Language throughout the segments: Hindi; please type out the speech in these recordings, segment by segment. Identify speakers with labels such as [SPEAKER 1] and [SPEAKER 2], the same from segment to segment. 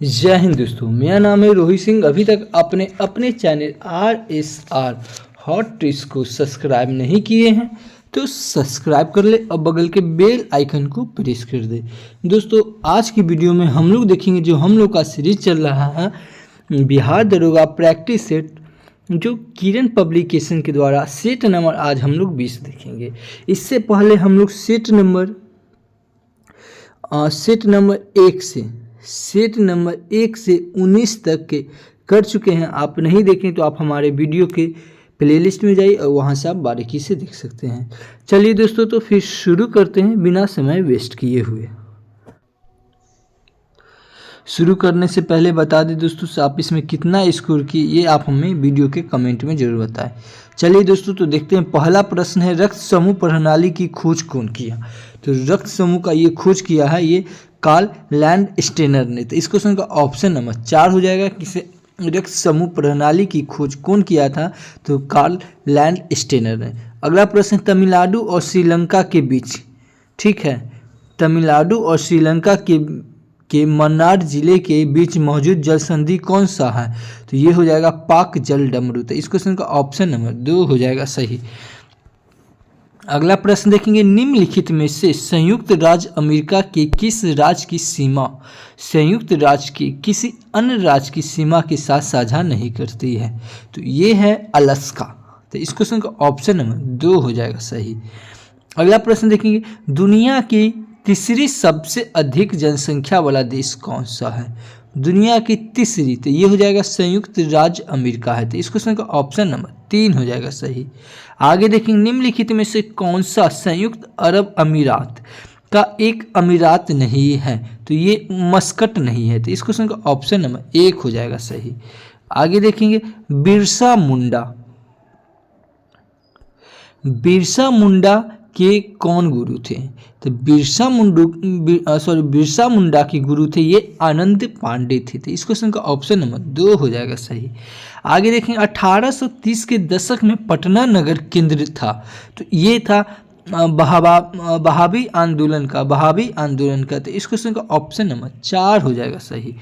[SPEAKER 1] जय हिंद दोस्तों, मेरा नाम है रोहित सिंह। अभी तक आपने अपने चैनल RSR हॉट ट्रिक्स को सब्सक्राइब नहीं किए हैं तो सब्सक्राइब कर ले और बगल के बेल आइकन को प्रेस कर दे। दोस्तों, आज की वीडियो में हम लोग देखेंगे जो हम लोग का सीरीज चल रहा है बिहार दरोगा प्रैक्टिस सेट, जो किरण पब्लिकेशन के द्वारा सेट नंबर आज हम लोग 20 देखेंगे। इससे पहले हम लोग सेट नंबर 1 से 19 तक के कर चुके हैं। आप नहीं देखें तो आप हमारे वीडियो के प्लेलिस्ट में जाइए और वहां से आप बारीकी से देख सकते हैं। चलिए दोस्तों, तो फिर शुरू करते हैं बिना समय वेस्ट किए हुए। शुरू करने से पहले बता दें दोस्तों, आप इसमें कितना स्कोर किए ये आप हमें वीडियो के कमेंट में जरूर बताएं। चलिए दोस्तों, तो देखते हैं। पहला प्रश्न है, रक्त समूह प्रणाली की खोज कौन किया? तो रक्त समूह का ये खोज किया है ये कार्ल लैंडस्टेनर ने। तो इस क्वेश्चन का ऑप्शन नंबर 4 हो जाएगा। किसे रक्त समूह प्रणाली की खोज कौन किया था? तो कार्ल लैंडस्टेनर ने। अगला प्रश्न, तमिलनाडु और श्रीलंका के बीच, ठीक है, तमिलनाडु और श्रीलंका के मन्नार जिले के बीच मौजूद जल संधि कौन सा है? तो ये हो जाएगा पाक जल डमरू। तो इस क्वेश्चन का ऑप्शन नंबर 2 हो जाएगा सही। अगला प्रश्न देखेंगे, निम्नलिखित में से संयुक्त राज्य अमेरिका के किस राज्य की सीमा संयुक्त राज्य के किसी अन्य राज्य की सीमा के साथ साझा नहीं करती है? तो ये है अलास्का। तो इस क्वेश्चन का ऑप्शन नंबर 2 हो जाएगा सही। अगला प्रश्न देखेंगे, दुनिया की तीसरी सबसे अधिक जनसंख्या वाला देश कौन सा है? दुनिया की तीसरी, तो ये हो जाएगा संयुक्त राज्य अमेरिका है। तो इस क्वेश्चन का ऑप्शन नंबर 3 हो जाएगा सही। आगे देखेंगे, निम्नलिखित में से कौन सा संयुक्त अरब अमीरात का एक अमीरात नहीं है? तो ये मस्कट नहीं है। तो इस क्वेश्चन का ऑप्शन नंबर 1 हो जाएगा सही। आगे देखेंगे, बिरसा मुंडा के कौन गुरु थे? तो बिरसा मुंडा के गुरु थे ये आनंद पांडे थे। तो इस क्वेश्चन का ऑप्शन नंबर 2 हो जाएगा सही। आगे देखेंगे, 1830 के दशक में पटना नगर केंद्र था। तो ये था बहावी आंदोलन का। तो इस क्वेश्चन का ऑप्शन नंबर 4 हो जाएगा सही।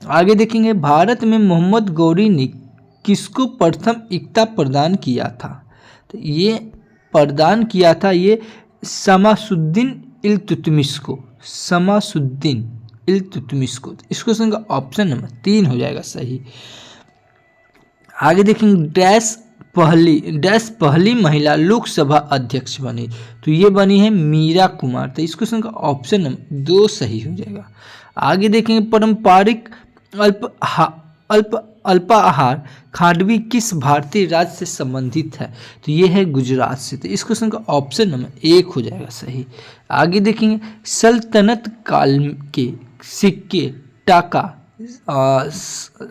[SPEAKER 1] आगे देखेंगे, भारत में मोहम्मद गौरी ने किसको प्रथम इक्ता प्रदान किया था? तो ये प्रदान किया था ये शमासुद्दीन इल्तुतमिश को। इस क्वेश्चन का ऑप्शन नंबर 3 हो जाएगा सही। आगे देखेंगे, डैश पहली महिला लोकसभा अध्यक्ष बनी। तो ये बनी है मीरा कुमार। तो इस क्वेश्चन का ऑप्शन नंबर 2 सही हो जाएगा। आगे देखेंगे, पारंपरिक अल्पाहार खांडवी किस भारतीय राज्य से संबंधित है? तो ये है गुजरात से। तो इस क्वेश्चन का ऑप्शन नंबर 1 हो जाएगा सही। आगे देखेंगे, सल्तनत काल के सिक्के टाका,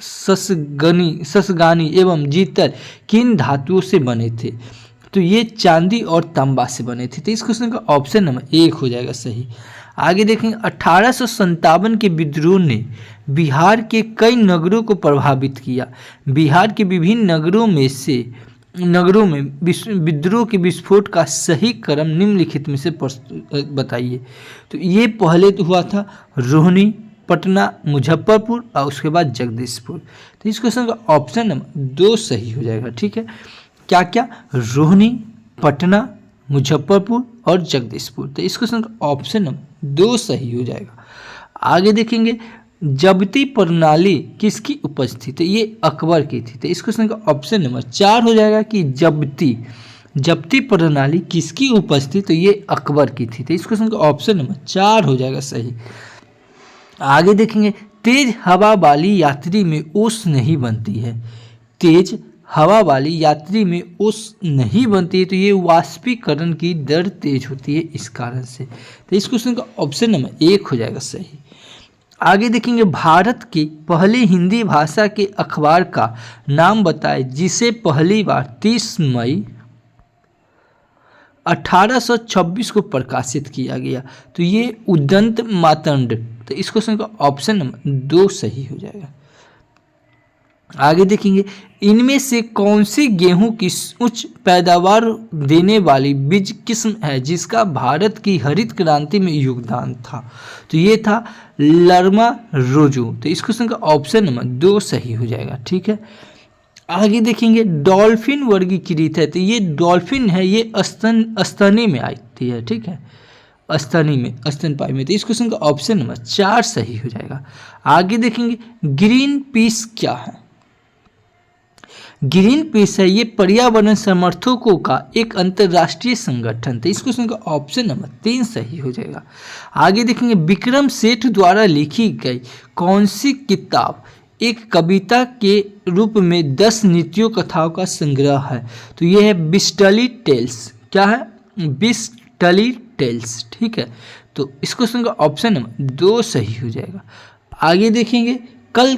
[SPEAKER 1] ससगानी एवं जीतर किन धातुओं से बने थे? तो ये चांदी और तांबा से बने थे। तो इस क्वेश्चन का ऑप्शन नंबर 1 हो जाएगा सही। आगे देखेंगे, 1857 के विद्रोह ने बिहार के कई नगरों को प्रभावित किया। बिहार के विभिन्न नगरों में विद्रोह के विस्फोट का सही क्रम निम्नलिखित में से बताइए। तो ये पहले तो हुआ था रोहनी, पटना, मुजफ्फरपुर और उसके बाद जगदीशपुर। तो इस क्वेश्चन का ऑप्शन नंबर 2 सही हो जाएगा। ठीक है, क्या क्या? रोहनी, पटना, मुजफ्फरपुर और जगदीशपुर। तो इस क्वेश्चन का ऑप्शन नंबर 2 सही हो जाएगा। आगे देखेंगे, जब्ती प्रणाली किसकी उपज थी? तो ये अकबर की थी। तो इस क्वेश्चन का ऑप्शन नंबर 4 हो जाएगा कि जब्ती प्रणाली किसकी उपज थी? तो ये अकबर की थी। तो इस क्वेश्चन का ऑप्शन नंबर 4 हो जाएगा सही। आगे देखेंगे, तेज हवा वाली यात्री में ओस नहीं बनती है। तेज हवा वाली यात्री में ओस नहीं बनती है। तो ये वाष्पीकरण की दर तेज होती है इस कारण से। तो इस क्वेश्चन का ऑप्शन नंबर 1 हो जाएगा सही। आगे देखेंगे, भारत के पहले हिंदी भाषा के अखबार का नाम बताए जिसे पहली बार 30 मई 1826 को प्रकाशित किया गया। तो ये उदंत मातंड। तो इस क्वेश्चन का ऑप्शन नंबर 2 सही हो जाएगा। आगे देखेंगे इनमें से कौन सी गेहूं की उच्च पैदावार देने वाली बीज किस्म है जिसका भारत की हरित क्रांति में योगदान था। तो ये था लरमा रोजो। तो इस क्वेश्चन का ऑप्शन नंबर 2 सही हो जाएगा। ठीक है, आगे देखेंगे डॉल्फिन वर्गीकृत है। तो ये डॉल्फिन है, ये स्तनी में आती है। ठीक है, स्तनी में, स्तनपायी में। तो इस क्वेश्चन का ऑप्शन नंबर 4 सही हो जाएगा। आगे देखेंगे ग्रीन पीस क्या है। ग्रीन पीस है ये पर्यावरण समर्थकों का एक अंतर्राष्ट्रीय संगठन। तो इस क्वेश्चन का ऑप्शन नंबर 3 सही हो जाएगा। आगे देखेंगे विक्रम सेठ द्वारा लिखी गई कौन सी किताब एक कविता के रूप में 10 नीतियों कथाओं का संग्रह है। तो ये है बिस्टली टेल्स। क्या है? बिस्टली टेल्स। ठीक है, तो इस क्वेश्चन का ऑप्शन नंबर 2 सही हो जाएगा। आगे देखेंगे कल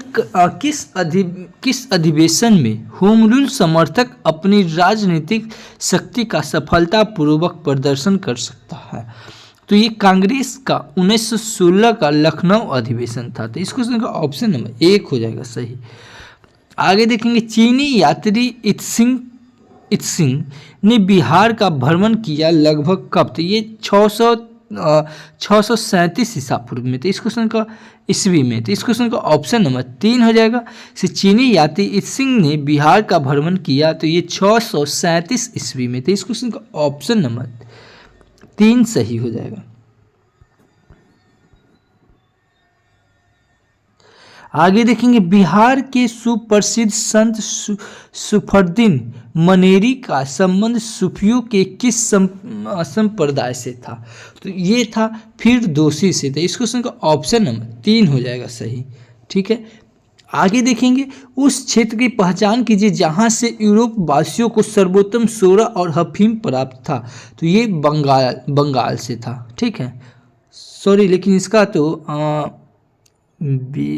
[SPEAKER 1] किस अधिवेशन में होम रूल समर्थक अपनी राजनीतिक शक्ति का सफलतापूर्वक प्रदर्शन कर सकता है। तो ये कांग्रेस का 1916 का लखनऊ अधिवेशन था। तो इस क्वेश्चन का ऑप्शन नंबर 1 हो जाएगा सही। आगे देखेंगे चीनी यात्री इत्सिंग ने बिहार का भ्रमण किया लगभग कब। तो ये 637 ईसा पूर्व में। तो इस क्वेश्चन का ईस्वी में। तो इस क्वेश्चन का ऑप्शन नंबर 3 हो जाएगा। से चीनी यात्री इत्सिंग ने बिहार का भ्रमण किया तो ये 637 ईस्वी में। तो इस क्वेश्चन का ऑप्शन नंबर 3 सही हो जाएगा। आगे देखेंगे बिहार के सुप्रसिद्ध संत सुफरदीन मनेरी का संबंध सूफियों के किस संप्रदाय से था। तो ये था फिरदौसी से। तो इस क्वेश्चन का ऑप्शन नंबर 3 हो जाएगा सही। ठीक है, आगे देखेंगे उस क्षेत्र की पहचान कीजिए जहां से यूरोप वासियों को सर्वोत्तम सोरा और अफीम प्राप्त था। तो ये बंगाल से था। ठीक है, सॉरी, लेकिन इसका तो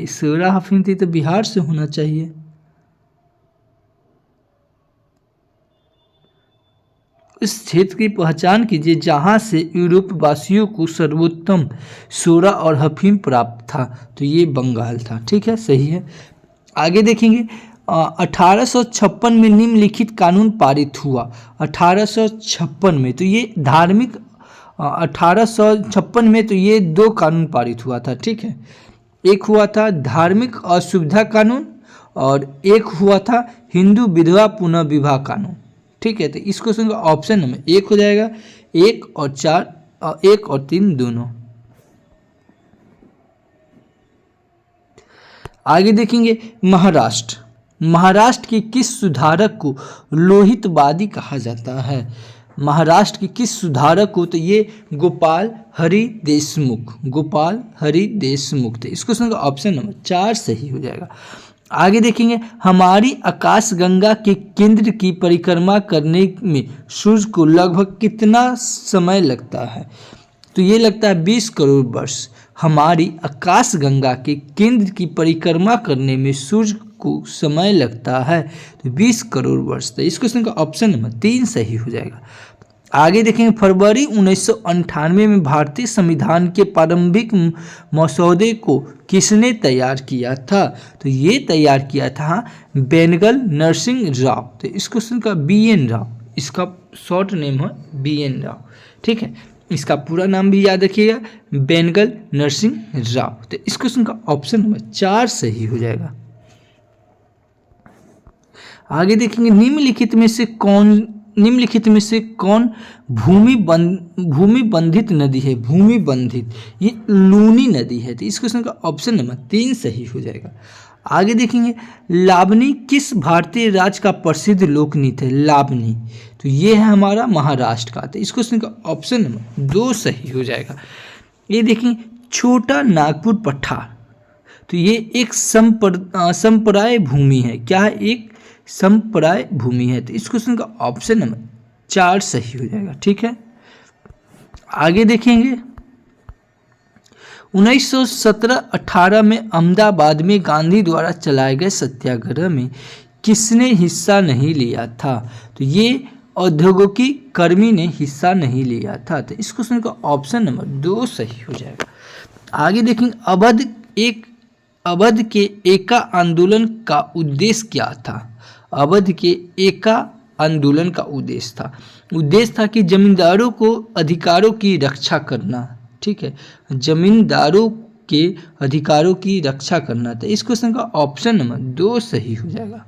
[SPEAKER 1] सोरा अफीम थी तो बिहार से होना चाहिए। इस क्षेत्र की पहचान कीजिए जहां से यूरोप वासियों को सर्वोत्तम सोरा और अफीम प्राप्त था। तो ये बंगाल था। ठीक है, सही है। आगे देखेंगे 1856 में निम्नलिखित कानून पारित हुआ। 1856 में तो ये धार्मिक 1856 में तो ये 2 कानून पारित हुआ था। ठीक है, एक हुआ था धार्मिक असुविधा कानून और एक हुआ था हिंदू विधवा पुनः विवाह कानून। ठीक है, तो इस क्वेश्चन का ऑप्शन नंबर 1 हो जाएगा। 1 और 4 और 1 और 3 दोनों। आगे देखेंगे महाराष्ट्र के किस सुधारक को लोहितवादी कहा जाता है। महाराष्ट्र के किस सुधारक को। तो ये गोपाल हरि देशमुख। तो इस क्वेश्चन का ऑप्शन नंबर 4 सही हो जाएगा। आगे देखेंगे हमारी आकाशगंगा के केंद्र की परिक्रमा करने में सूर्य को लगभग कितना समय लगता है। तो ये लगता है 20 करोड़ वर्ष। हमारी आकाशगंगा के केंद्र की परिक्रमा करने में सूर्य को समय लगता है तो 20 करोड़ वर्ष। तो इस क्वेश्चन का ऑप्शन नंबर 3 सही हो जाएगा। आगे देखेंगे फरवरी 1998 में भारतीय संविधान के प्रारंभिक मसौदे को किसने तैयार किया था। तो ये तैयार किया था बेनगल नरसिंह राव। तो इस क्वेश्चन का BN राव, इसका शॉर्ट नेम है BN राव। ठीक है, इसका पूरा नाम भी याद रखिएगा, बेनगल नरसिंह राव। तो इस क्वेश्चन का ऑप्शन नंबर 4 सही हो जाएगा। आगे देखेंगे निम्नलिखित में से कौन भूमि बंधित नदी है। भूमि बंधित, ये लूनी नदी है। तो इस क्वेश्चन का ऑप्शन नंबर 3 सही हो जाएगा। आगे देखेंगे लावनी किस भारतीय राज्य का प्रसिद्ध लोक नृत्य है। लावनी, तो ये है हमारा महाराष्ट्र का। तो इस क्वेश्चन का ऑप्शन नंबर 2 सही हो जाएगा। ये देखेंगे छोटा नागपुर पठार, तो ये एक संप्राय भूमि है। क्या है? एक संप्राय भूमि है। तो इस क्वेश्चन का ऑप्शन नंबर 4 सही हो जाएगा। ठीक है, आगे देखेंगे 1917-18 में अहमदाबाद में गांधी द्वारा चलाए गए सत्याग्रह में किसने हिस्सा नहीं लिया था। तो ये औद्योगिक कर्मी ने हिस्सा नहीं लिया था। तो इस क्वेश्चन का ऑप्शन नंबर 2 सही हो जाएगा। आगे देखेंगे अवध एक अवध के एका आंदोलन का उद्देश्य क्या था? अवध के एका आंदोलन का उद्देश्य था कि जमींदारों को अधिकारों की रक्षा करना। ठीक है, जमींदारों के अधिकारों की रक्षा करना था। इस क्वेश्चन का ऑप्शन नंबर 2 सही हो जाएगा।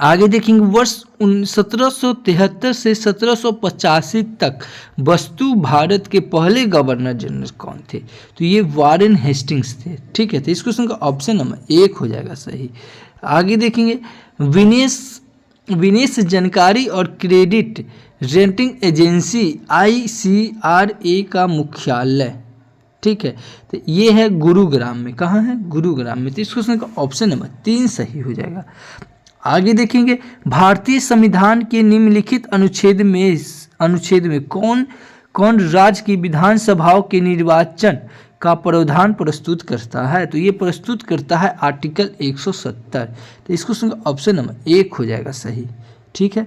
[SPEAKER 1] आगे देखेंगे, वर्ष 1773 से 1785 तक वस्तु भारत के पहले गवर्नर जनरल कौन थे? तो ये वारेन हेस्टिंग्स थे। ठीक है, तो इस क्वेश्चन का ऑप्शन नंबर 1 हो जाएगा सही। आगे देखेंगे, विनेश जानकारी और क्रेडिट रेटिंग एजेंसी ICRA का मुख्यालय, ठीक है, तो ये है गुरुग्राम में। कहाँ है? गुरुग्राम में। तो इस क्वेश्चन का ऑप्शन नंबर 3 सही हो जाएगा। आगे देखेंगे, भारतीय संविधान के निम्नलिखित अनुच्छेद में कौन राज्य की विधानसभाओं के निर्वाचन का प्रावधान प्रस्तुत करता है? तो ये प्रस्तुत करता है आर्टिकल 170। तो इस क्वेश्चन का ऑप्शन नंबर 1 हो जाएगा सही। ठीक है,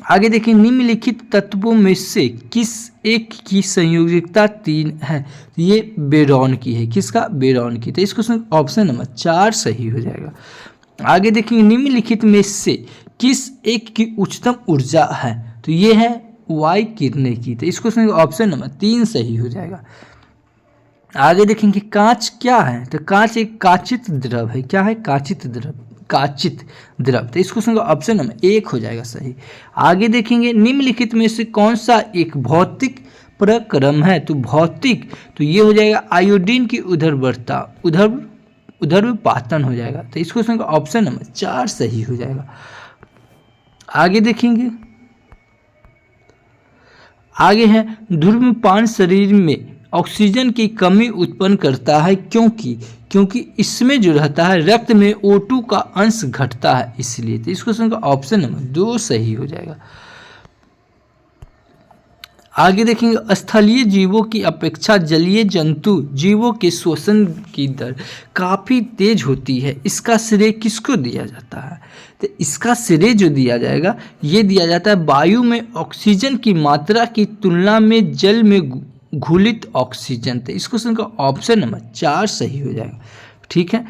[SPEAKER 1] आगे देखिए, निम्नलिखित तत्वों में से किस एक की संयोजकता 3 है? तो ये बेरॉन की है। किसका? बेरॉन की। तो इस क्वेश्चन का ऑप्शन नंबर 4 सही हो जाएगा। आगे देखेंगे, निम्नलिखित में से किस एक की उच्चतम ऊर्जा है? तो ये है वाई किरणें की। तो इस क्वेश्चन का ऑप्शन नंबर 3 सही हो जाएगा। आगे देखेंगे, कांच क्या है? तो कांच एक काचित द्रव है। क्या है? काचित द्रव। तो इस क्वेश्चन का ऑप्शन नंबर 1 हो जाएगा सही। आगे देखेंगे, निम्नलिखित में से कौन सा एक भौतिक प्रक्रम है? तो भौतिक, तो ये हो जाएगा आयोडीन की उधर्वपातन हो जाएगा। तो इस क्वेश्चन का ऑप्शन नंबर 4 सही हो जाएगा। आगे देखेंगे, आगे है, धूम्रपान शरीर में ऑक्सीजन की कमी उत्पन्न करता है। क्योंकि इसमें जो रहता है रक्त में O2 का अंश घटता है, इसलिए। तो इस क्वेश्चन का ऑप्शन नंबर 2 सही हो जाएगा। आगे देखेंगे, स्थलीय जीवों की अपेक्षा जलीय जंतु जीवों के श्वसन की दर काफ़ी तेज होती है। इसका श्रेय किसको दिया जाता है? तो इसका श्रेय जो दिया जाएगा, ये दिया जाता है वायु में ऑक्सीजन की मात्रा की तुलना में जल में घुलित ऑक्सीजन। तो इस क्वेश्चन का ऑप्शन नंबर 4 सही हो जाएगा। ठीक है,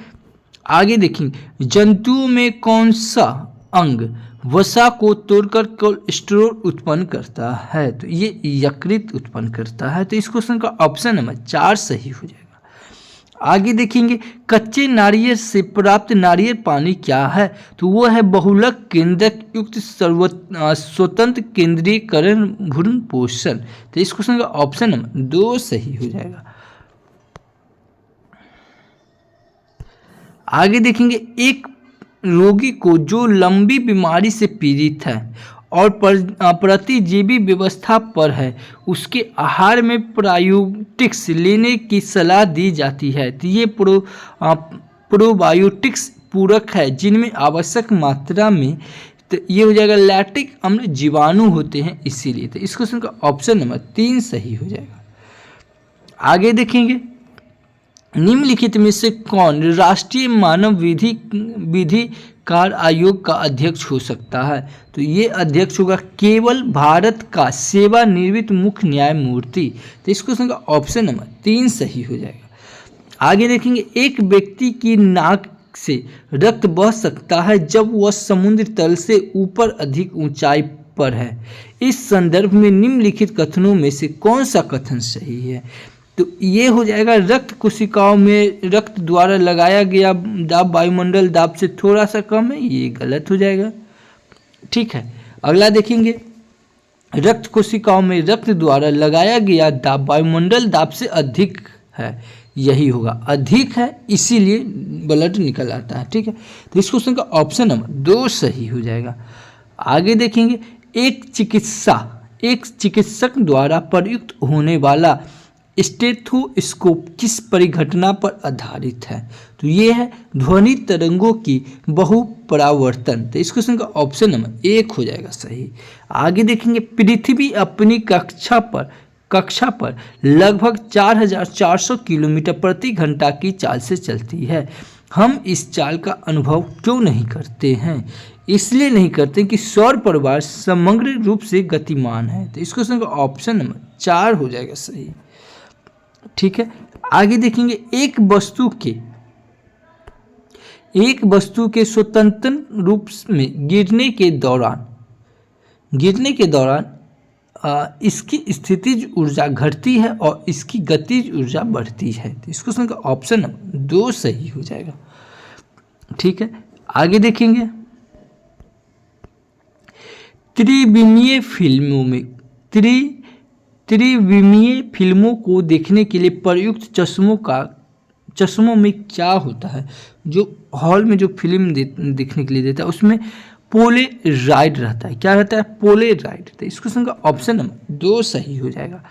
[SPEAKER 1] आगे देखेंगे, जंतुओं में कौन सा अंग वसा को तोड़कर कोलेस्ट्रॉल उत्पन्न करता है? तो ये यकृत उत्पन्न करता है। तो इस क्वेश्चन का ऑप्शन नंबर 4 सही हो जाएगा। आगे देखेंगे, कच्चे नारियल से प्राप्त नारियल पानी क्या है? तो वो है बहुलक केंद्रक युक्त स्वतंत्र केंद्रीकरण भ्रूण पोषण। तो इस क्वेश्चन का ऑप्शन नंबर 2 सही हो जाएगा। आगे देखेंगे, एक रोगी को जो लंबी बीमारी से पीड़ित है और प्रतिजीवी व्यवस्था पर है, उसके आहार में प्रोबायोटिक्स लेने की सलाह दी जाती है। तो ये प्रोबायोटिक्स पूरक है जिनमें आवश्यक मात्रा में, तो ये हो जाएगा लैक्टिक अम्ल जीवाणु होते हैं, इसीलिए। तो इस क्वेश्चन का ऑप्शन नंबर 3 सही हो जाएगा। आगे देखेंगे, निम्नलिखित में से कौन राष्ट्रीय मानव विधिकार आयोग का अध्यक्ष हो सकता है? तो ये अध्यक्ष होगा केवल भारत का सेवानिवृत्त मुख्य न्यायमूर्ति। तो इस क्वेश्चन का ऑप्शन नंबर 3 सही हो जाएगा। आगे देखेंगे, एक व्यक्ति की नाक से रक्त बह सकता है जब वह समुद्र तल से ऊपर अधिक ऊंचाई पर है। इस संदर्भ में निम्नलिखित कथनों में से कौन सा कथन सही है? तो ये हो जाएगा, रक्त कोशिकाओं में रक्त द्वारा लगाया गया दाब वायुमंडल दाब से थोड़ा सा कम है, ये गलत हो जाएगा। ठीक है, अगला देखेंगे, रक्त कोशिकाओं में रक्त द्वारा लगाया गया दाब वायुमंडल दाब से अधिक है, यही होगा, अधिक है इसीलिए ब्लड निकल आता है। ठीक है, तो इस क्वेश्चन का ऑप्शन नंबर 2 सही हो जाएगा। आगे देखेंगे, एक चिकित्सक द्वारा प्रयुक्त होने वाला स्टेथोस्कोप किस परिघटना पर आधारित है? तो ये है ध्वनि तरंगों की बहुपरावर्तन। तो इस क्वेश्चन का ऑप्शन नंबर 1 हो जाएगा सही। आगे देखेंगे, पृथ्वी अपनी कक्षा पर लगभग 4400 किलोमीटर प्रति घंटा की चाल से चलती है। हम इस चाल का अनुभव क्यों नहीं करते हैं? इसलिए नहीं करते कि सौर परिवार समग्र रूप से गतिमान है। तो इस क्वेश्चन का ऑप्शन नंबर 4 हो जाएगा सही। ठीक है, आगे देखेंगे, एक वस्तु के एक वस्तु के स्वतंत्र रूप में गिरने के दौरान इसकी स्थितिज ऊर्जा घटती है और इसकी गतिज ऊर्जा बढ़ती है। तो इस क्वेश्चन का ऑप्शन नंबर 2 सही हो जाएगा। ठीक है, आगे देखेंगे। त्रिविमीय फिल्मों को देखने के लिए प्रयुक्त चश्मों में क्या होता है? जो हॉल में जो फिल्म देखने के लिए देता है उसमें पोलेराइड रहता है। क्या रहता है? पोलेराइड। तो इस क्वेश्चन का ऑप्शन नंबर 2 सही हो जाएगा।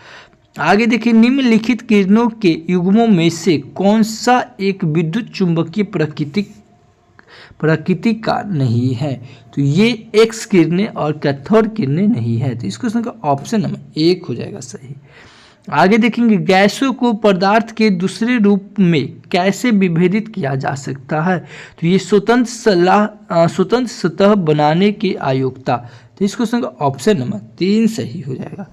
[SPEAKER 1] आगे देखिए, निम्नलिखित किरणों के युग्मों में से कौन सा एक विद्युत चुंबकीय प्रकृति का नहीं है? तो ये एक्स किरणें और कैथोड किरणें नहीं है। तो इस क्वेश्चन का ऑप्शन नंबर 1 हो जाएगा सही। आगे देखेंगे, गैसों को पदार्थ के दूसरे रूप में कैसे विभेदित किया जा सकता है? तो ये स्वतंत्र सतह बनाने की अयोग्यता। तो इस क्वेश्चन का ऑप्शन नंबर 3 सही हो जाएगा।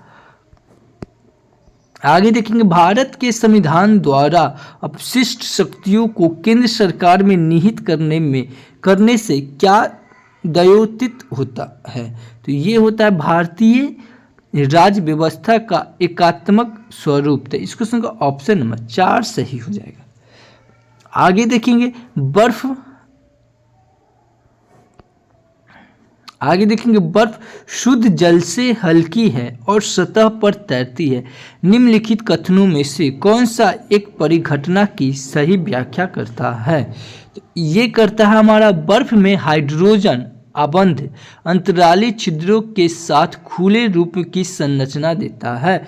[SPEAKER 1] आगे देखेंगे, भारत के संविधान द्वारा अपशिष्ट शक्तियों को केंद्र सरकार में निहित करने से क्या द्योतित होता है? तो ये होता है भारतीय राज्य व्यवस्था का एकात्मक स्वरूप। तो इस क्वेश्चन का ऑप्शन नंबर 4 सही हो जाएगा। आगे देखेंगे, बर्फ शुद्ध जल से हल्की है और सतह पर तैरती है। निम्नलिखित कथनों में से कौन सा एक परिघटना की सही व्याख्या करता है? तो ये करता है हमारा, बर्फ में हाइड्रोजन आबंध अंतराली छिद्रों के साथ खुले रूप की संरचना देता है।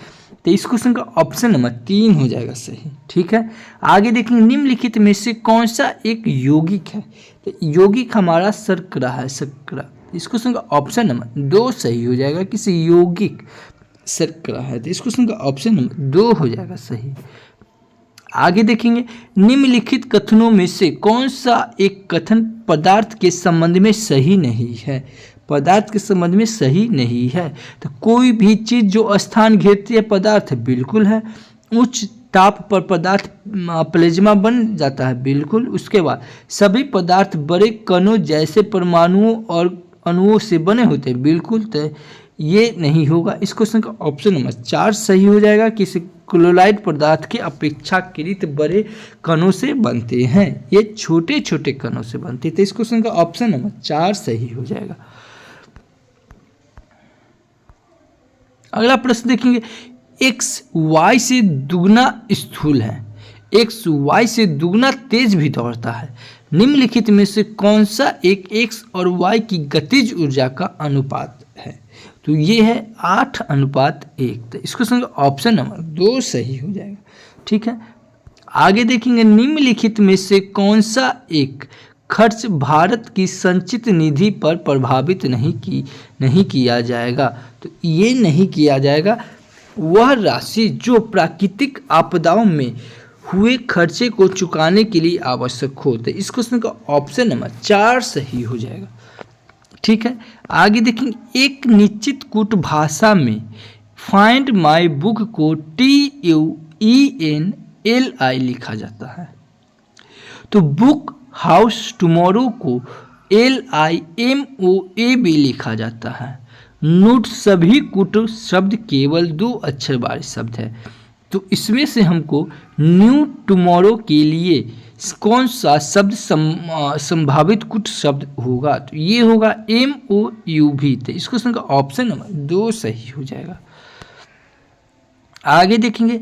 [SPEAKER 1] तो इस क्वेश्चन का ऑप्शन नंबर 3 हो जाएगा सही। ठीक है, आगे देखेंगे, निम्नलिखित में से कौन सा एक यौगिक है? तो यौगिक हमारा शर्करा है, शर्करा। इस क्वेश्चन का ऑप्शन नंबर 2 सही हो जाएगा। किसी यौगिक शर्करा है। तो इस क्वेश्चन का ऑप्शन नंबर 2 हो जाएगा सही। आगे देखेंगे, निम्नलिखित कथनों में से कौन सा एक कथन पदार्थ के संबंध में सही नहीं है? पदार्थ के संबंध में सही नहीं है। तो कोई भी चीज जो स्थान घेरती है पदार्थ बिल्कुल है। उच्च ताप पर पदार्थ प्लाज्मा बन जाता है, बिल्कुल। उसके बाद सभी पदार्थ बड़े कणों जैसे परमाणुओं और अणुओं से बने होते हैं, बिल्कुल। तो ये नहीं होगा। इस क्वेश्चन का ऑप्शन नंबर 4 सही हो जाएगा। किसी क्लोराइड पदार्थ के अपेक्षाकृत बड़े कणों से बनते हैं, ये छोटे छोटे कणों से बनते हैं। तो इस क्वेश्चन का ऑप्शन नंबर 4 सही हो जाएगा। अगला प्रश्न देखेंगे, एक्स वाई से दुगना स्थूल है, एक्स वाई से दुगना तेज भी दौड़ता है। निम्नलिखित में से कौन सा एक एक्स और वाई की गतिज ऊर्जा का अनुपात है? तो ये है 8:1। तो इस क्वेश्चन का ऑप्शन नंबर 2 सही हो जाएगा। ठीक है, आगे देखेंगे, निम्नलिखित में से कौन सा एक खर्च भारत की संचित निधि पर प्रभावित नहीं किया जाएगा? तो ये नहीं किया जाएगा वह राशि जो प्राकृतिक आपदाओं में हुए खर्चे को चुकाने के लिए आवश्यक हो। तो इस क्वेश्चन का ऑप्शन नंबर 4 सही हो जाएगा। ठीक है, आगे देखेंगे, एक निश्चित कूट भाषा में फाइंड माई बुक को TUENLI लिखा जाता है। तो बुक हाउस टुमारो को LIMOAB लिखा जाता है। नोट सभी कूट शब्द केवल 2 अक्षर वाले शब्द है। तो इसमें से हमको न्यू टुमारो के लिए कौन सा शब्द संभावित कुछ शब्द होगा? तो ये होगा MOUV। तो इस क्वेश्चन का ऑप्शन नंबर 2 सही हो जाएगा। आगे देखेंगे,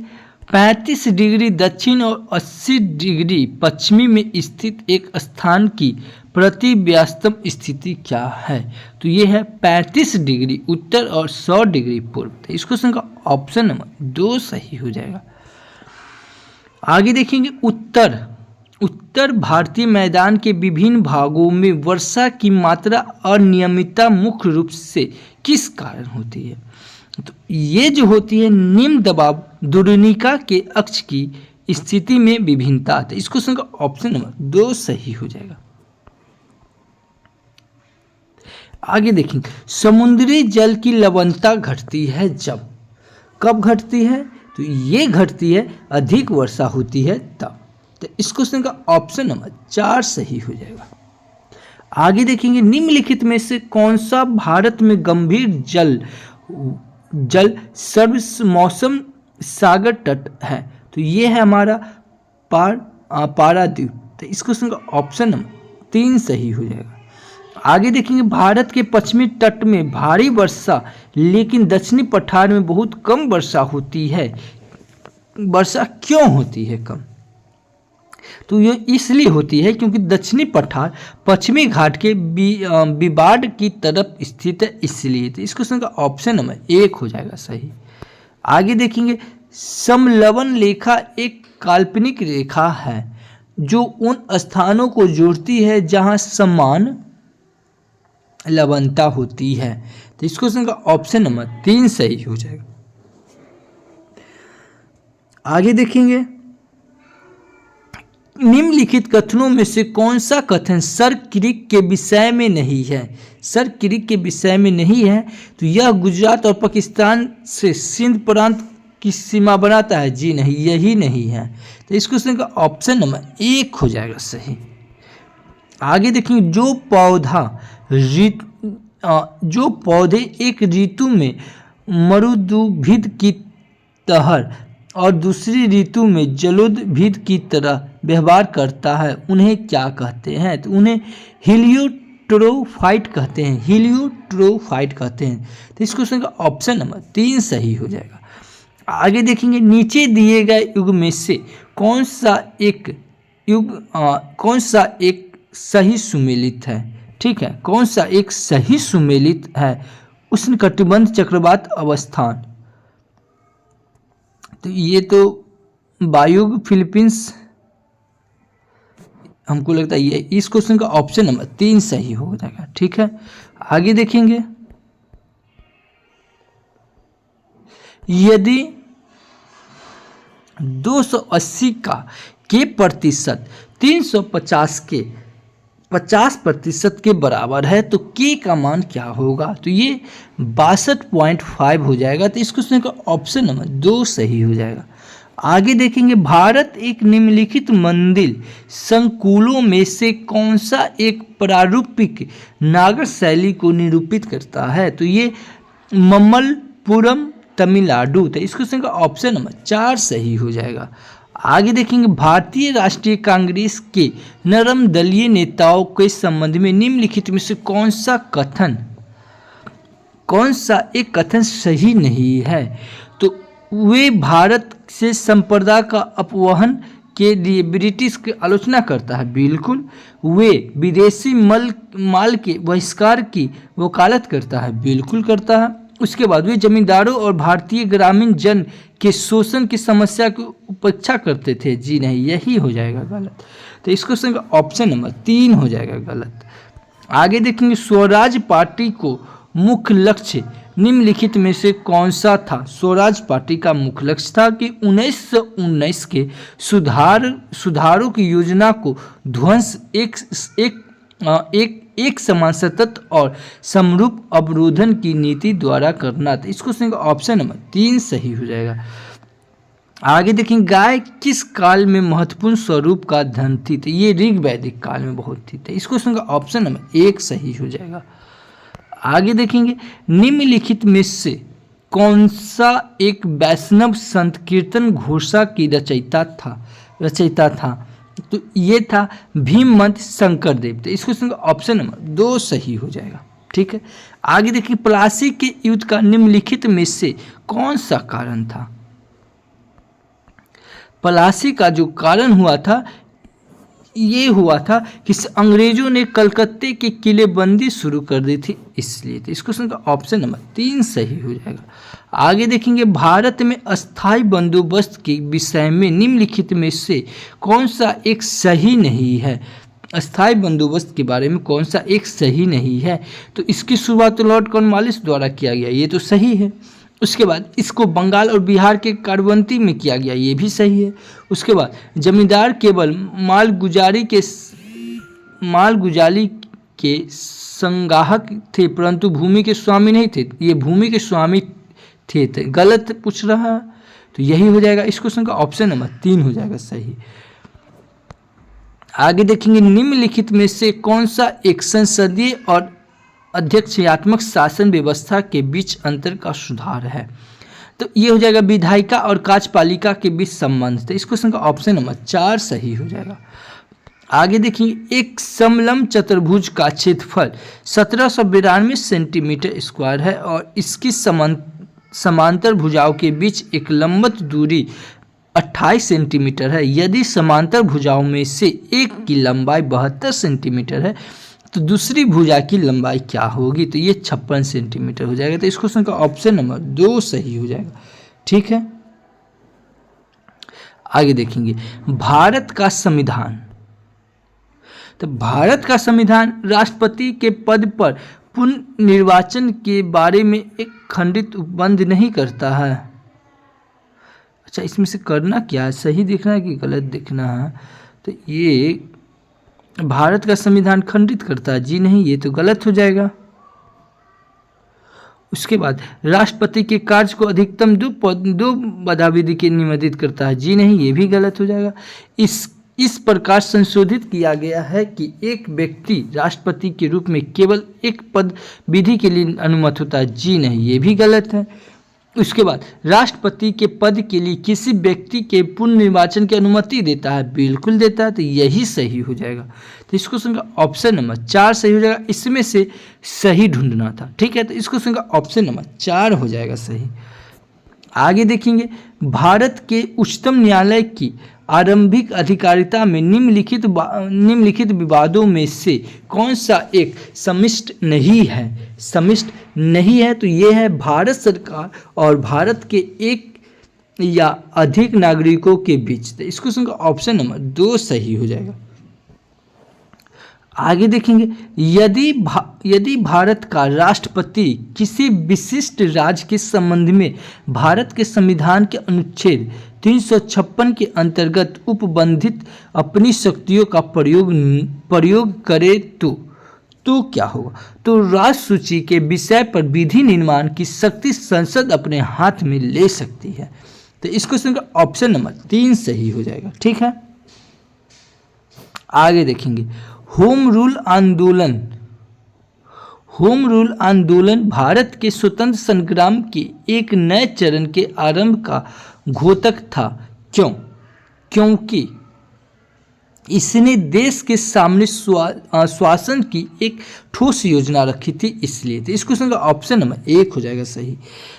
[SPEAKER 1] 35 डिग्री दक्षिण और 80 डिग्री पश्चिमी में स्थित एक स्थान की प्रतिव्यास्तम स्थिति क्या है? तो ये है 35 डिग्री उत्तर और 100 डिग्री पूर्व। तो इस क्वेश्चन का ऑप्शन नंबर 2 सही हो जाएगा। आगे देखेंगे, उत्तर भारतीय मैदान के विभिन्न भागों में वर्षा की मात्रा अनियमितता मुख्य रूप से किस कारण होती है? तो ये जो होती है निम्न दबाव द्रोणिका के अक्ष की स्थिति में विभिन्नता। तो इस क्वेश्चन का ऑप्शन नंबर 2 सही हो जाएगा। आगे देखेंगे, समुद्री जल की लवणता घटती है जब, कब घटती है? तो ये घटती है अधिक वर्षा होती है तब। तो इस क्वेश्चन का ऑप्शन नंबर 4 सही हो जाएगा। आगे देखेंगे निम्नलिखित में से कौन सा भारत में गंभीर जल सर्वमौसम सागर तट है। तो ये है हमारा पारादीप। तो इस क्वेश्चन का ऑप्शन नंबर 3 सही हो जाएगा। आगे देखेंगे भारत के पश्चिमी तट में भारी वर्षा लेकिन दक्षिणी पठार में बहुत कम वर्षा होती है। वर्षा क्यों होती है कम? तो ये इसलिए होती है क्योंकि दक्षिणी पठार पश्चिमी घाट के विबाड की तरफ स्थित है, इसलिए। तो इस क्वेश्चन का ऑप्शन नंबर 1 हो जाएगा सही। आगे देखेंगे समलवन रेखा एक काल्पनिक रेखा है जो उन स्थानों को जोड़ती है जहां समान लवणता होती है। तो इस क्वेश्चन का ऑप्शन नंबर 3 सही हो जाएगा। आगे देखेंगे निम्नलिखित कथनों में से कौन सा कथन सर क्रीक के विषय में नहीं है। सर क्रीक के विषय में नहीं है तो यह गुजरात और पाकिस्तान से सिंध प्रांत की सीमा बनाता है। जी नहीं, यही नहीं है। तो इस क्वेश्चन का ऑप्शन नंबर 1 हो जाएगा सही। आगे देखेंगे जो पौधे एक ऋतु में मरुदुभिद की तरह और दूसरी ऋतु में जलोदभिद की तरह व्यवहार करता है उन्हें क्या कहते हैं। तो उन्हें हीलियोट्रोफाइट कहते हैं। हीलियोट्रोफाइट कहते हैं। तो इस क्वेश्चन का ऑप्शन नंबर 3 सही हो जाएगा। आगे देखेंगे नीचे दिए गए युग में से कौन सा एक सही सुमेलित है। ठीक है, कौन सा एक सही सुमेलित है। उष्णकटिबंध चक्रवात अवस्थान। तो ये तो वायुग फिलीपींस हमको लगता है ये। इस क्वेश्चन का ऑप्शन नंबर 3 सही हो जाएगा। ठीक है, आगे देखेंगे यदि 280 के प्रतिशत 350 के 50% के बराबर है तो के का मान क्या होगा। तो ये 62.5 हो जाएगा। तो इस क्वेश्चन का ऑप्शन नंबर 2 सही हो जाएगा। आगे देखेंगे भारत एक निम्नलिखित मंदिर संकुलों में से कौन सा एक प्रारूपिक नागर शैली को निरूपित करता है। तो ये ममल्लपुरम तमिलनाडु। तो इस क्वेश्चन का ऑप्शन नंबर 4 सही हो जाएगा। आगे देखेंगे भारतीय राष्ट्रीय कांग्रेस के नरम दलीय नेताओं के संबंध में निम्नलिखित में से कौन सा एक कथन सही नहीं है। तो वे भारत से संप्रदा का अपवहन के लिए ब्रिटिश की आलोचना करता है। बिल्कुल। वे विदेशी माल के बहिष्कार की वकालत करता है। बिल्कुल करता है। उसके बाद वे जमींदारों और भारतीय ग्रामीण जन के शोषण की समस्या की उपेक्षा करते थे। जी नहीं, यही हो जाएगा गलत। तो इस क्वेश्चन का ऑप्शन नंबर 3 हो जाएगा गलत। आगे देखेंगे स्वराज पार्टी को मुख्य लक्ष्य निम्नलिखित में से कौन सा था। स्वराज पार्टी का मुख्य लक्ष्य था कि 1919 के सुधारों की योजना को ध्वंस एक समान सतत और समरूप अवरोधन की नीति द्वारा करना था। इस क्वेश्चन का ऑप्शन नंबर 3 सही हो जाएगा। आगे देखेंगे गाय किस काल में महत्वपूर्ण स्वरूप का धन थी। तो ये ऋग वैदिक काल में बहुत थी। तो इस क्वेश्चन का ऑप्शन नंबर 1 सही हो जाएगा। आगे देखेंगे निम्नलिखित में से कौन सा एक वैष्णव संत कीर्तन घोषा की रचयिता था। तो ये था भीमवंत शंकरदेव। तो इस क्वेश्चन का ऑप्शन नंबर 2 सही हो जाएगा। ठीक है, आगे देखिए प्लासी के युद्ध का निम्नलिखित में से कौन सा कारण था। प्लासी का जो कारण हुआ था ये हुआ था कि अंग्रेजों ने कलकत्ते की किलेबंदी शुरू कर दी थी, इसलिए। तो इस क्वेश्चन का ऑप्शन नंबर 3 सही हो जाएगा। आगे देखेंगे भारत में अस्थायी बंदोबस्त के विषय में निम्नलिखित में से कौन सा एक सही नहीं है। अस्थायी बंदोबस्त के बारे में कौन सा एक सही नहीं है। तो इसकी शुरुआत लॉर्ड कॉर्नवालिस द्वारा किया गया, ये तो सही है। उसके बाद इसको बंगाल और बिहार के कारवंती में किया गया, ये भी सही है। उसके बाद जमींदार केवल मालगुजारी के संगाहक थे परंतु भूमि के स्वामी नहीं थे। ये भूमि के स्वामी थे। गलत पूछ रहा है, तो यही हो जाएगा। इस क्वेश्चन का ऑप्शन नंबर 3 हो जाएगा सही। आगे देखेंगे निम्नलिखित में से कौन सा एक संसदीय और अध्यक्षात्मक शासन व्यवस्था के बीच अंतर का सुधार है। तो ये हो जाएगा विधायिका और कार्यपालिका के बीच संबंध। तो इस क्वेश्चन का ऑप्शन नंबर 4 सही हो जाएगा। आगे देखिए एक समलंब चतुर्भुज का क्षेत्रफल 1792 सेंटीमीटर स्क्वायर है और इसकी समांतर भुजाओं के बीच एक लंबवत दूरी 28 सेंटीमीटर है। यदि समांतर भुजाओं में से एक की लंबाई 72 सेंटीमीटर है तो दूसरी भुजा की लंबाई क्या होगी। तो ये 56 सेंटीमीटर हो जाएगा। तो इस क्वेश्चन का ऑप्शन नंबर 2 सही हो जाएगा। ठीक है, आगे देखेंगे भारत का संविधान। तो भारत का संविधान राष्ट्रपति के पद पर पुनर्निर्वाचन के बारे में एक खंडित उपबंध नहीं करता है। अच्छा, इसमें से करना क्या है, सही दिखना है कि गलत दिखना है। तो ये भारत का संविधान खंडित करता है, जी नहीं, ये तो गलत हो जाएगा। उसके बाद राष्ट्रपति के कार्य को अधिकतम दो पदावधि के नियमित करता है, जी नहीं, ये भी गलत हो जाएगा। इस प्रकार संशोधित किया गया है कि एक व्यक्ति राष्ट्रपति के रूप में केवल एक पद विधि के लिए अनुमत होता है, जी नहीं, ये भी गलत है। उसके बाद राष्ट्रपति के पद के लिए किसी व्यक्ति के पुनर्निर्वाचन की अनुमति देता है, बिल्कुल देता है। तो यही सही हो जाएगा। तो इस क्वेश्चन का ऑप्शन नंबर 4 सही हो जाएगा। इसमें से सही ढूंढना था। ठीक है, तो इस क्वेश्चन का ऑप्शन नंबर 4 हो जाएगा सही। आगे देखेंगे भारत के उच्चतम न्यायालय की आरंभिक अधिकारिता में निम्नलिखित विवादों में से कौन सा एक समिष्ट नहीं है। समिष्ट नहीं है तो ये है भारत सरकार और भारत के एक या अधिक नागरिकों के बीच। तो इस क्वेश्चन का ऑप्शन नंबर 2 सही हो जाएगा। आगे देखेंगे यदि भारत का राष्ट्रपति किसी विशिष्ट राज्य के संबंध में भारत के संविधान के अनुच्छेद 356 के अंतर्गत उपबंधित अपनी शक्तियों का प्रयोग करे तो क्या होगा। तो राज्य सूची के विषय पर विधि निर्माण की शक्ति संसद अपने हाथ में ले सकती है। तो इस क्वेश्चन का ऑप्शन नंबर 3 सही हो जाएगा। ठीक है, आगे देखेंगे होम रूल आंदोलन भारत के स्वतंत्र संग्राम के एक नए चरण के आरंभ का घोतक था। क्योंकि इसने देश के सामने शासन की एक ठोस योजना रखी थी, इसलिए। तो इस क्वेश्चन का ऑप्शन नंबर 1 हो जाएगा सही।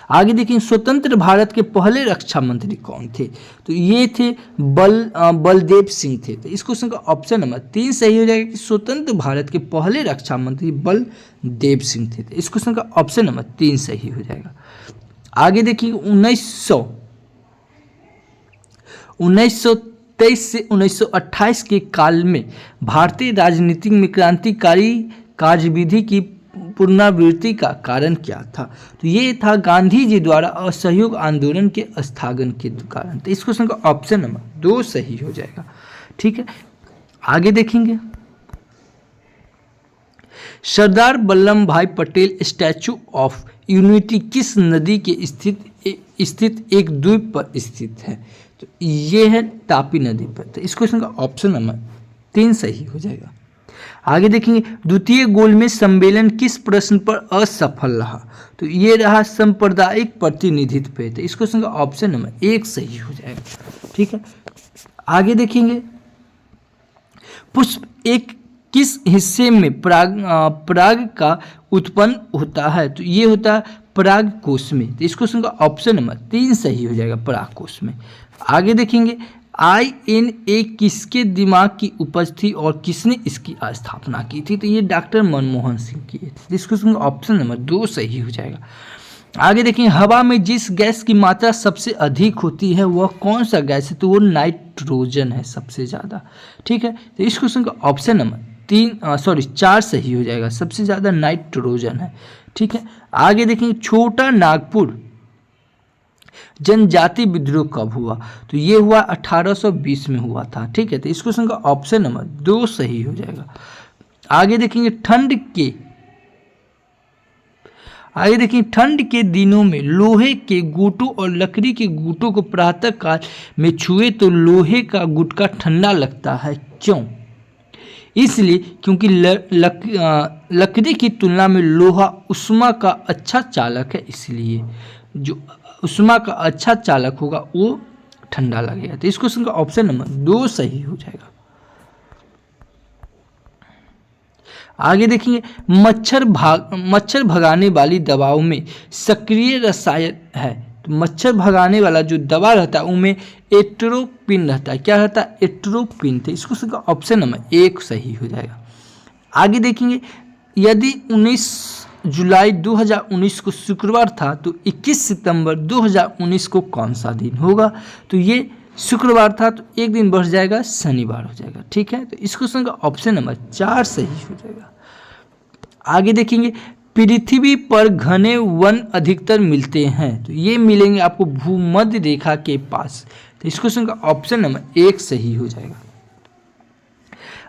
[SPEAKER 1] आगे देखिए स्वतंत्र भारत के पहले रक्षा मंत्री कौन थे। तो ये थे बलदेव सिंह थे। तो इस क्वेश्चन का ऑप्शन नंबर 3 सही हो जाएगा कि स्वतंत्र भारत के पहले रक्षा मंत्री बलदेव सिंह थे। तो इस क्वेश्चन का ऑप्शन नंबर 3 सही हो जाएगा। आगे देखिए 1923 से 1928 के काल में भारतीय राजनीति में क्रांतिकारी कार्यविधि की पुनरावृत्ति का कारण क्या था। तो ये था गांधी जी द्वारा असहयोग आंदोलन के स्थगन के कारण। तो इस क्वेश्चन का ऑप्शन नंबर 2 सही हो जाएगा। ठीक है, आगे देखेंगे सरदार वल्लभ भाई पटेल स्टैचू ऑफ यूनिटी किस नदी के स्थित एक द्वीप पर स्थित है। तो ये है तापी नदी पर। तो इस क्वेश्चन का ऑप्शन नंबर 3 सही हो जाएगा। आगे देखेंगे द्वितीय गोल में सम्मेलन किस प्रश्न पर असफल रहा। तो ये रहा सांप्रदायिक प्रतिनिधित्व पे। तो इस क्वेश्चन का ऑप्शन नंबर 1 सही हो जाएगा। ठीक है, आगे देखेंगे पुष्प एक किस हिस्से में पराग का उत्पन्न होता है। तो ये होता है पराग कोश में। तो इस क्वेश्चन का ऑप्शन नंबर 3 सही हो जाएगा, पराग कोश में। आगे देखेंगे INA किसके दिमाग की उपज थी और किसने इसकी स्थापना की थी। तो ये डॉक्टर मनमोहन सिंह की है। इस क्वेश्चन का ऑप्शन नंबर 2 सही हो जाएगा। आगे देखेंगे हवा में जिस गैस की मात्रा सबसे अधिक होती है वह कौन सा गैस है। तो वो नाइट्रोजन है सबसे ज़्यादा। ठीक है, तो इस क्वेश्चन का ऑप्शन नंबर 4 सही हो जाएगा। सबसे ज़्यादा नाइट्रोजन है। ठीक है, आगे देखेंगे छोटा नागपुर जनजाति विद्रोह कब हुआ। तो ये हुआ 1820 में हुआ था। ठीक है, तो इस क्वेश्चन का ऑप्शन नंबर 2 सही हो जाएगा। आगे देखेंगे ठंड के दिनों में लोहे के गुटों और लकड़ी के गुटों को प्रातः काल में छुए तो लोहे का गुटका ठंडा लगता है, क्यों। इसलिए क्योंकि लकड़ी की तुलना में लोहा ऊष्मा का अच्छा चालक है, इसलिए जो ऊष्मा का अच्छा चालक होगा वो ठंडा लगेगा। तो इस क्वेश्चन का ऑप्शन नंबर 2 सही हो जाएगा। आगे देखेंगे, मच्छर भगाने वाली दवाओं में सक्रिय रसायन है। तो मच्छर भगाने वाला जो दवा रहता है उनमें एट्रोपिन रहता है। क्या रहता है? एट्रोपिन। तो इसको इसका ऑप्शन नंबर 1 सही हो जाएगा। आगे देखेंगे, यदि 19 जुलाई 2019 को शुक्रवार था तो 21 सितंबर 2019 को कौन सा दिन होगा? तो ये शुक्रवार था तो एक दिन बढ़ जाएगा, शनिवार हो जाएगा। ठीक है, तो इस क्वेश्चन का ऑप्शन नंबर 4 सही हो जाएगा। आगे देखेंगे, पृथ्वी पर घने वन अधिकतर मिलते हैं। तो ये मिलेंगे आपको भूमध्य रेखा के पास। तो इस क्वेश्चन का ऑप्शन नंबर 1 सही हो जाएगा।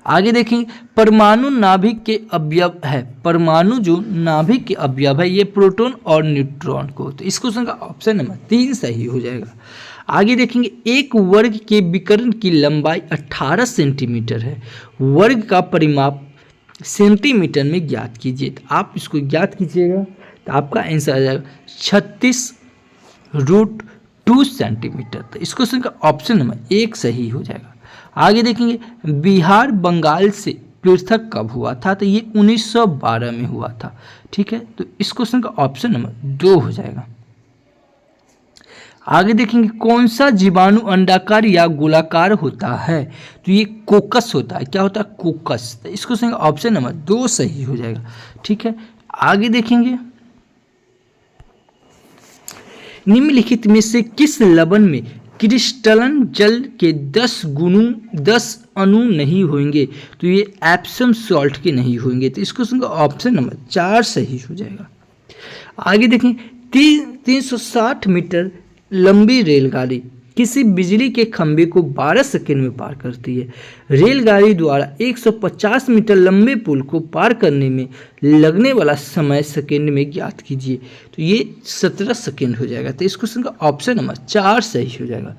[SPEAKER 1] आगे देखेंगे, परमाणु नाभिक के अवयव है। परमाणु जो नाभिक के अवयव है ये प्रोटॉन और न्यूट्रॉन को। तो इस क्वेश्चन का ऑप्शन नंबर 3 सही हो जाएगा। आगे देखेंगे, एक वर्ग के विकर्ण की लंबाई 18 सेंटीमीटर है। वर्ग का परिमाप सेंटीमीटर में ज्ञात कीजिए। तो आप इसको ज्ञात कीजिएगा तो आपका आंसर आ जाएगा 36√2 सेंटीमीटर। तो इस क्वेश्चन का ऑप्शन नंबर 1 सही हो जाएगा। आगे देखेंगे, बिहार बंगाल से पृथक कब हुआ था? तो ये 1912 में हुआ था। ठीक है, तो इस क्वेश्चन का ऑप्शन नंबर 2 हो जाएगा। आगे देखेंगे, कौन सा जीवाणु अंडाकार या गोलाकार होता है? तो ये कोकस होता है। क्या होता है? कोकस। तो इस क्वेश्चन का ऑप्शन नंबर 2 सही हो जाएगा। ठीक है, आगे देखेंगे, निम्नलिखित में से किस लवण में क्रिस्टलन जल के 10 अणु नहीं होंगे? तो ये एप्सम सॉल्ट के नहीं होंगे। तो इस क्वेश्चन का ऑप्शन नंबर 4 सही हो जाएगा। आगे देखें, 360 मीटर लंबी रेलगाड़ी किसी बिजली के खंभे को 12 सेकंड में पार करती है। रेलगाड़ी द्वारा 150 मीटर लंबे पुल को पार करने में लगने वाला समय सेकंड में ज्ञात कीजिए। तो ये 17 सेकंड हो जाएगा। तो इस क्वेश्चन का ऑप्शन नंबर 4 सही हो जाएगा।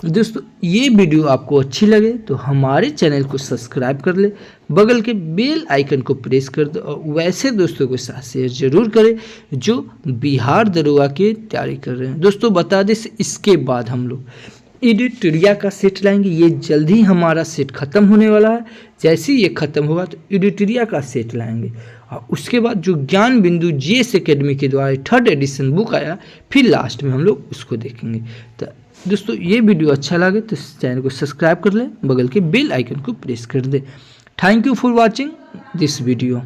[SPEAKER 1] दोस्तों, ये वीडियो आपको अच्छी लगे तो हमारे चैनल को सब्सक्राइब कर ले, बगल के बेल आइकन को प्रेस कर दो और वैसे दोस्तों के साथ शेयर जरूर करें जो बिहार दरोगा की तैयारी कर रहे हैं। दोस्तों बता दें, इसके बाद हम लोग एडिटोरिया का सेट लाएंगे। ये जल्द ही हमारा सेट खत्म होने वाला है। जैसे ही ये खत्म होगा तो एडिटोरिया का सेट लाएंगे और उसके बाद जो ज्ञान बिंदु GS एकेडमी के द्वारा 3rd एडिशन बुक आया, फिर लास्ट में हम लोग उसको देखेंगे। तो दोस्तों, ये वीडियो अच्छा लगे तो चैनल को सब्सक्राइब कर ले, बगल के बेल आइकन को प्रेस कर दे। Thank you for watching this video.